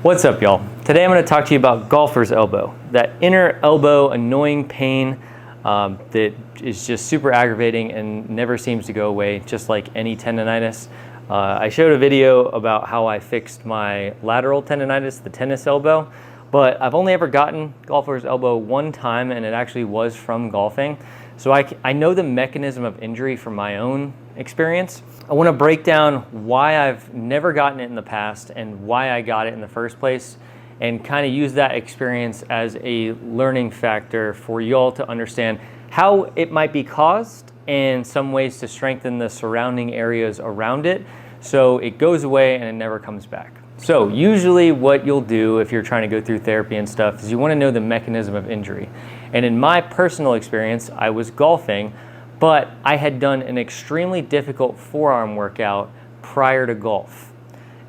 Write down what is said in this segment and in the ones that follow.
What's up, y'all? Today I'm going to talk to you about golfer's elbow, that inner elbow annoying pain that is just super aggravating and never seems to go away, just like any tendonitis. I showed a video about how I fixed my lateral tendonitis, the tennis elbow, but I've only ever gotten golfer's elbow one time, and it actually was from golfing. So I know the mechanism of injury from my own experience. I want to break down why I've never gotten it in the past and why I got it in the first place, and kind of use that experience as a learning factor for y'all to understand how it might be caused and some ways to strengthen the surrounding areas around it so it goes away and it never comes back. So usually what you'll do if you're trying to go through therapy and stuff is you want to know the mechanism of injury. And in my personal experience, I was golfing, but I had done an extremely difficult forearm workout prior to golf.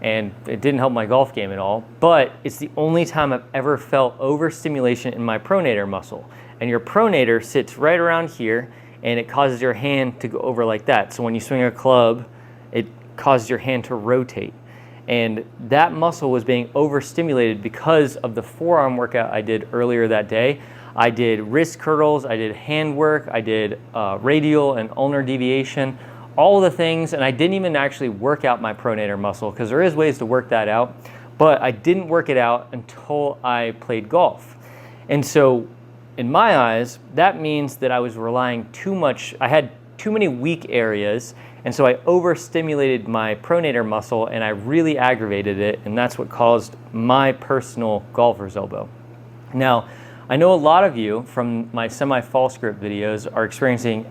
And it didn't help my golf game at all, but it's the only time I've ever felt overstimulation in my pronator muscle. And your pronator sits right around here, and it causes your hand to go over like that. So when you swing a club, it causes your hand to rotate. And that muscle was being overstimulated because of the forearm workout I did earlier that day. I did wrist curls, I did hand work, I did radial and ulnar deviation, all of the things, and I didn't even actually work out my pronator muscle because there is ways to work that out, but I didn't work it out until I played golf. And so in my eyes, that means that I was relying too much, I had too many weak areas, and so I overstimulated my pronator muscle and I really aggravated it, and that's what caused my personal golfer's elbow. Now, I know a lot of you from my semi-false grip videos are experiencing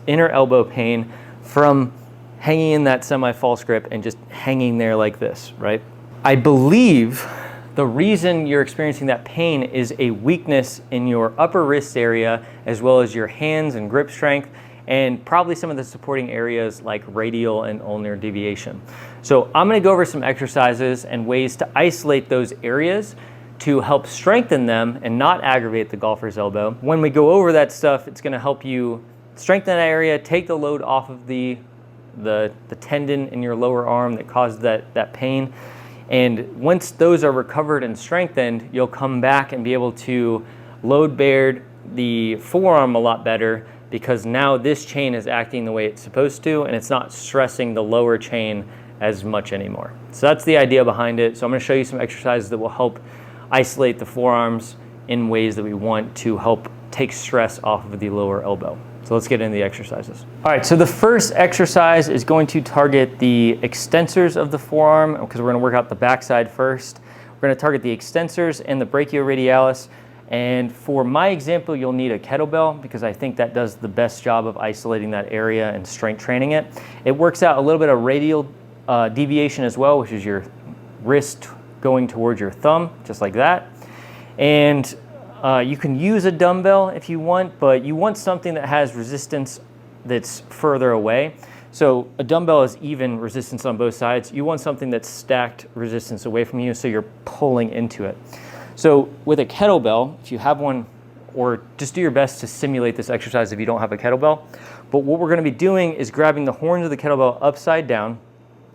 inner elbow pain from hanging in that semi-false grip and just hanging there like this, right? I believe the reason you're experiencing that pain is a weakness in your upper wrist area, as well as your hands and grip strength, and probably some of the supporting areas like radial and ulnar deviation. So I'm going to go over some exercises and ways to isolate those areas to help strengthen them and not aggravate the golfer's elbow. When we go over that stuff, it's going to help you strengthen that area, take the load off of the tendon in your lower arm that caused that pain. And once those are recovered and strengthened, you'll come back and be able to load bear the forearm a lot better, because now this chain is acting the way it's supposed to, and it's not stressing the lower chain as much anymore. So that's the idea behind it. So I'm going to show you some exercises that will help isolate the forearms in ways that we want to help take stress off of the lower elbow. So let's get into the exercises. All right, so the first exercise is going to target the extensors of the forearm, because we're going to work out the backside first. We're going to target the extensors and the brachioradialis. And for my example, you'll need a kettlebell, because I think that does the best job of isolating that area and strength training it. It works out a little bit of radial deviation as well, which is your wrist going towards your thumb, just like that. And you can use a dumbbell if you want, but you want something that has resistance that's further away. So a dumbbell is even resistance on both sides. You want something that's stacked resistance away from you, so you're pulling into it. So with a kettlebell, if you have one, or just do your best to simulate this exercise if you don't have a kettlebell. But what we're going to be doing is grabbing the horns of the kettlebell upside down.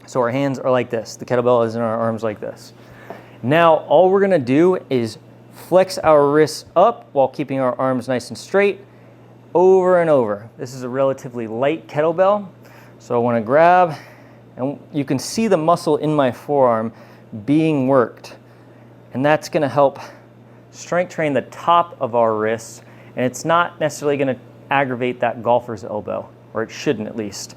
So our hands are like this. The kettlebell is in our arms like this. Now all we're going to do is flex our wrists up while keeping our arms nice and straight, over and over. This is a relatively light kettlebell. So I want to grab, and you can see the muscle in my forearm being worked. And that's going to help strength train the top of our wrists, and it's not necessarily going to aggravate that golfer's elbow, or it shouldn't at least.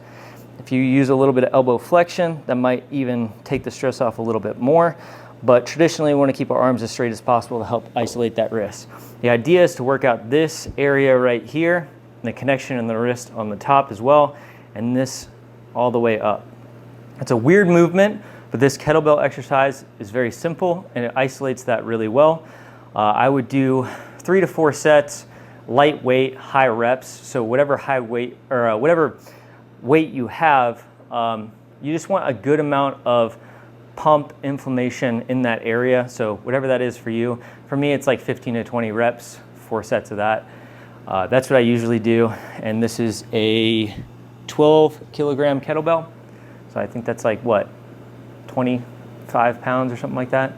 If you use a little bit of elbow flexion, that might even take the stress off a little bit more, but traditionally we want to keep our arms as straight as possible to help isolate that wrist. The idea is to work out this area right here, and the connection in the wrist on the top as well, and this all the way up. It's a weird movement, but this kettlebell exercise is very simple and it isolates that really well. I would do 3 to 4 sets, lightweight, high reps. So whatever high weight or whatever weight you have, you just want a good amount of pump inflammation in that area. So whatever that is for you. For me, it's like 15 to 20 reps, 4 sets of that. That's what I usually do. And this is a 12 kilogram kettlebell. So I think that's like what, 25 pounds or something like that.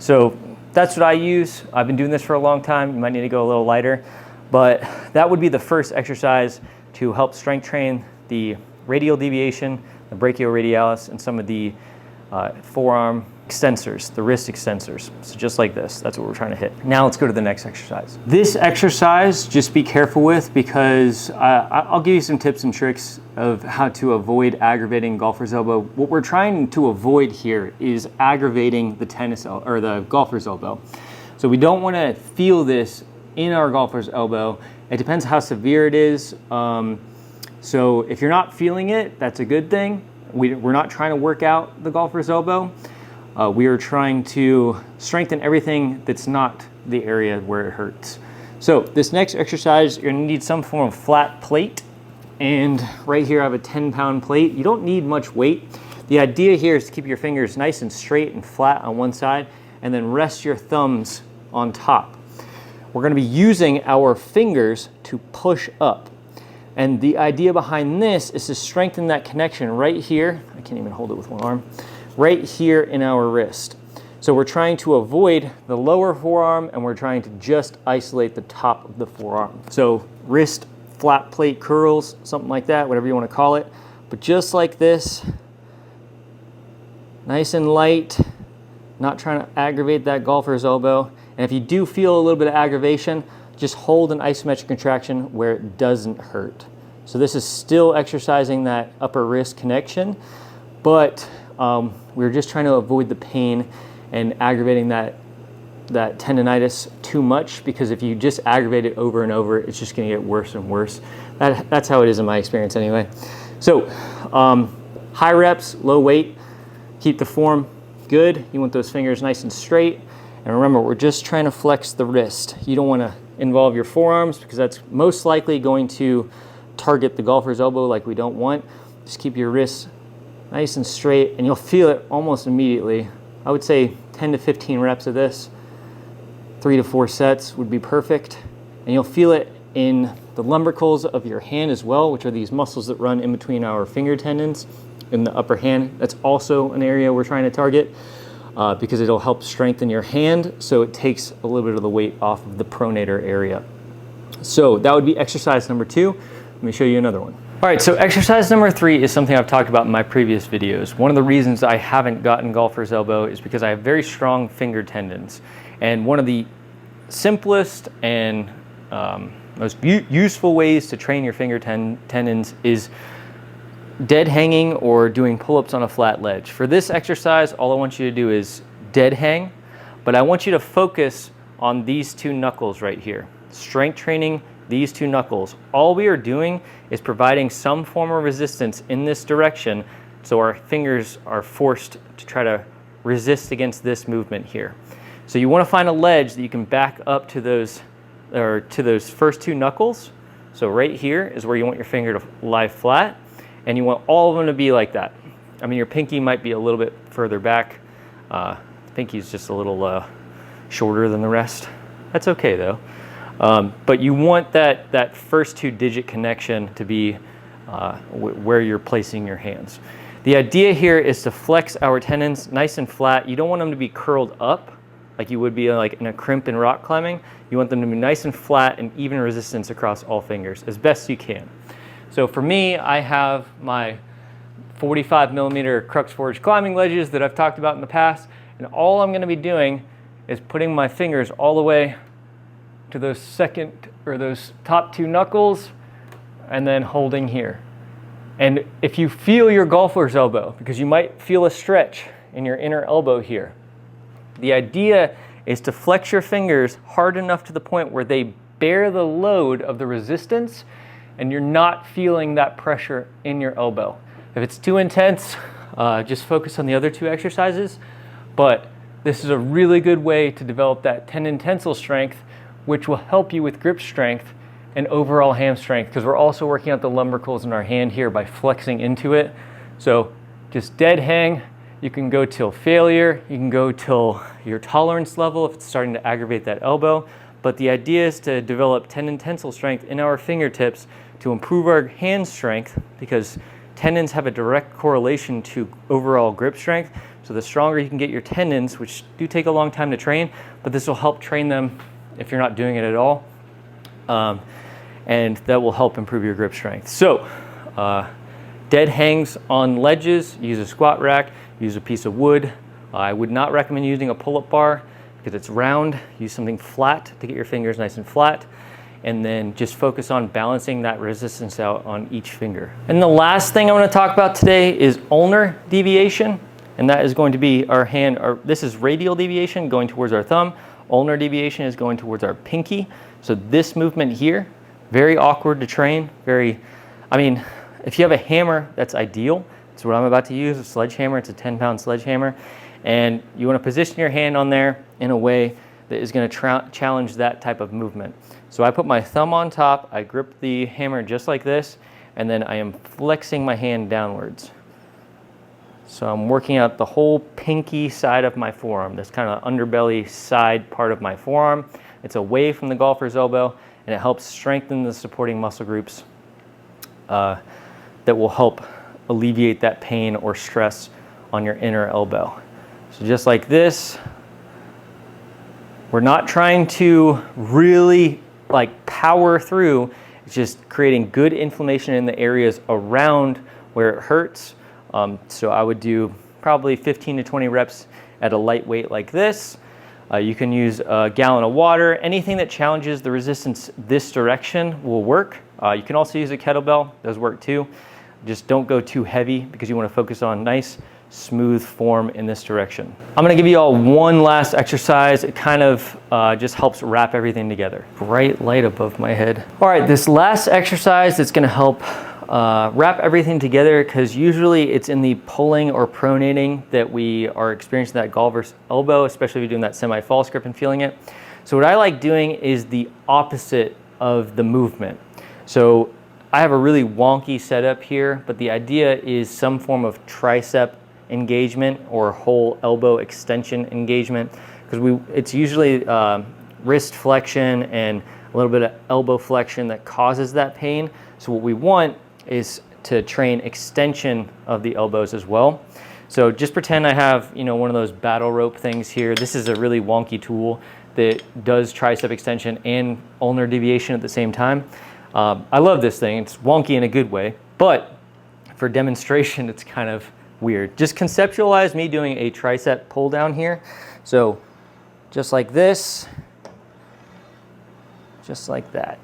So that's what I use. I've been doing this for a long time. You might need to go a little lighter, but that would be the first exercise to help strength train the radial deviation, the brachioradialis, and some of the forearm extensors, the wrist extensors. So just like this, that's what we're trying to hit. Now let's go to the next exercise. This exercise, just be careful with, because I'll give you some tips and tricks of how to avoid aggravating golfer's elbow. What we're trying to avoid here is aggravating the or the golfer's elbow. So we don't want to feel this in our golfer's elbow. It depends how severe it is. So if you're not feeling it, that's a good thing. We're not trying to work out the golfer's elbow. We are trying to strengthen everything that's not the area where it hurts. So this next exercise, you're gonna need some form of flat plate. And right here I have a 10-pound plate. You don't need much weight. The idea here is to keep your fingers nice and straight and flat on one side, and then rest your thumbs on top. We're gonna be using our fingers to push up. And the idea behind this is to strengthen that connection right here. I can't even hold it with one arm. Right here in our wrist. So we're trying to avoid the lower forearm, and we're trying to just isolate the top of the forearm. So wrist flat plate curls, something like that, whatever you want to call it. But just like this, nice and light, not trying to aggravate that golfer's elbow. And if you do feel a little bit of aggravation, just hold an isometric contraction where it doesn't hurt. So this is still exercising that upper wrist connection, but we're just trying to avoid the pain and aggravating that tendonitis too much, because if you just aggravate it over and over, it's just going to get worse and worse. That's how it is in my experience anyway. So high reps, low weight, keep the form good. You want those fingers nice and straight. And remember, we're just trying to flex the wrist. You don't want to involve your forearms, because that's most likely going to target the golfer's elbow like we don't want. Just keep your wrists nice and straight, and you'll feel it almost immediately. I would say 10 to 15 reps of this, 3 to 4 sets would be perfect. And you'll feel it in the lumbricals of your hand as well, which are these muscles that run in between our finger tendons in the upper hand. That's also an area we're trying to target, because it'll help strengthen your hand, so it takes a little bit of the weight off of the pronator area. So that would be exercise number 2. Let me show you another one. All right, so exercise number 3 is something I've talked about in my previous videos. One of the reasons I haven't gotten golfer's elbow is because I have very strong finger tendons. And one of the simplest and most useful ways to train your finger tendons is dead hanging or doing pull-ups on a flat ledge. For this exercise, all I want you to do is dead hang, but I want you to focus on these 2 knuckles right here. Strength training these 2 knuckles. All we are doing is providing some form of resistance in this direction, so our fingers are forced to try to resist against this movement here. So you want to find a ledge that you can back up to those first 2 knuckles. So right here is where you want your finger to lie flat, and you want all of them to be like that. I mean, your pinky might be a little bit further back. Pinky is just a little shorter than the rest. That's okay though. But you want that first 2-digit connection to be where you're placing your hands. The idea here is to flex our tendons nice and flat. You don't want them to be curled up like you would be like in a crimp in rock climbing. You want them to be nice and flat and even resistance across all fingers as best you can. So for me, I have my 45mm Crux Forge climbing ledges that I've talked about in the past, and all I'm going to be doing is putting my fingers all the way to those top 2 knuckles, and then holding here. And if you feel your golfer's elbow, because you might feel a stretch in your inner elbow here, the idea is to flex your fingers hard enough to the point where they bear the load of the resistance, and you're not feeling that pressure in your elbow. If it's too intense, just focus on the other 2 exercises. But this is a really good way to develop that tendon tensile strength, which will help you with grip strength and overall hand strength, because we're also working out the lumbricals in our hand here by flexing into it. So just dead hang. You can go till failure. You can go till your tolerance level if it's starting to aggravate that elbow. But the idea is to develop tendon tensile strength in our fingertips to improve our hand strength, because tendons have a direct correlation to overall grip strength. So the stronger you can get your tendons, which do take a long time to train, but this will help train them if you're not doing it at all. And that will help improve your grip strength. So dead hangs on ledges, use a squat rack, use a piece of wood. I would not recommend using a pull-up bar because it's round. Use something flat to get your fingers nice and flat, and then just focus on balancing that resistance out on each finger. And the last thing I want to talk about today is ulnar deviation, and that is going to be our hand, this is radial deviation going towards our thumb. Ulnar deviation is going towards our pinky. So this movement here, very awkward to train. I mean, if you have a hammer, that's ideal. It's what I'm about to use, a sledgehammer. It's a 10-pound sledgehammer. And you want to position your hand on there in a way that is going to challenge that type of movement. So I put my thumb on top, I grip the hammer just like this, and then I am flexing my hand downwards. So I'm working out the whole pinky side of my forearm, this kind of underbelly side part of my forearm. It's away from the golfer's elbow, and it helps strengthen the supporting muscle groups that will help alleviate that pain or stress on your inner elbow. So just like this, we're not trying to really like power through, it's just creating good inflammation in the areas around where it hurts. So I would do probably 15 to 20 reps at a light weight like this. You can use a gallon of water. Anything that challenges the resistance this direction will work. You can also use a kettlebell, those work too. Just don't go too heavy because you want to focus on nice, smooth form in this direction. I'm gonna give you all one last exercise. It kind of just helps wrap everything together. Bright light above my head. All right, this last exercise that's gonna help wrap everything together, because usually it's in the pulling or pronating that we are experiencing that golfer's elbow, especially if you're doing that semi-false grip and feeling it. So what I like doing is the opposite of the movement. So I have a really wonky setup here, but the idea is some form of tricep engagement or whole elbow extension engagement, because it's usually wrist flexion and a little bit of elbow flexion that causes that pain. So what we want is to train extension of the elbows as well. So just pretend I have, one of those battle rope things here. This is a really wonky tool that does tricep extension and ulnar deviation at the same time. I love this thing. It's wonky in a good way, but for demonstration, it's kind of weird. Just conceptualize me doing a tricep pull down here. So just like this, just like that.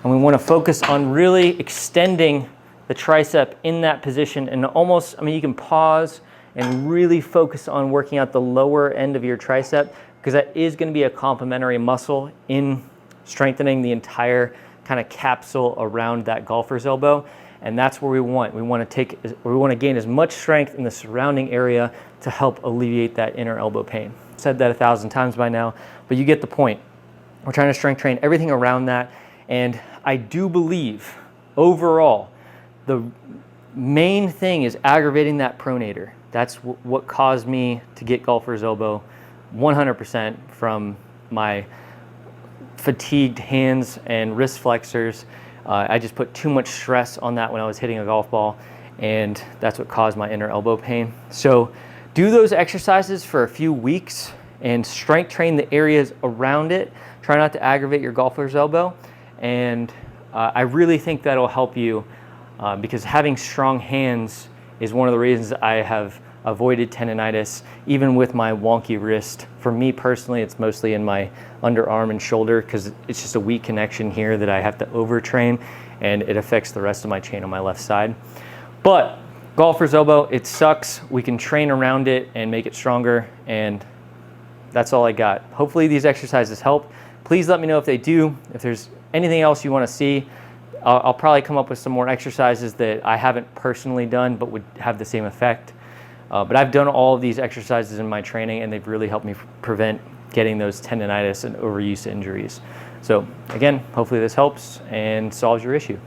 And we want to focus on really extending the tricep in that position, and almost, you can pause and really focus on working out the lower end of your tricep, because that is going to be a complementary muscle in strengthening the entire kind of capsule around that golfer's elbow. And that's where we want to gain as much strength in the surrounding area to help alleviate that inner elbow pain. I've said that 1,000 times by now, but you get the point. We're trying to strength train everything around that. And I do believe overall, the main thing is aggravating that pronator. That's what caused me to get golfer's elbow 100% from my fatigued hands and wrist flexors. I just put too much stress on that when I was hitting a golf ball, and that's what caused my inner elbow pain. So do those exercises for a few weeks and strength train the areas around it. Try not to aggravate your golfer's elbow, and I really think that'll help you because having strong hands is one of the reasons I have avoided tendonitis, even with my wonky wrist. For me personally, it's mostly in my underarm and shoulder because it's just a weak connection here that I have to overtrain, and it affects the rest of my chain on my left side. But golfer's elbow, it sucks. We can train around it and make it stronger, and that's all I got. Hopefully these exercises help. Please let me know if they do. If there's anything else you want to see, I'll probably come up with some more exercises that I haven't personally done but would have the same effect. But I've done all of these exercises in my training, and they've really helped me prevent getting those tendonitis and overuse injuries. So again, hopefully this helps and solves your issue.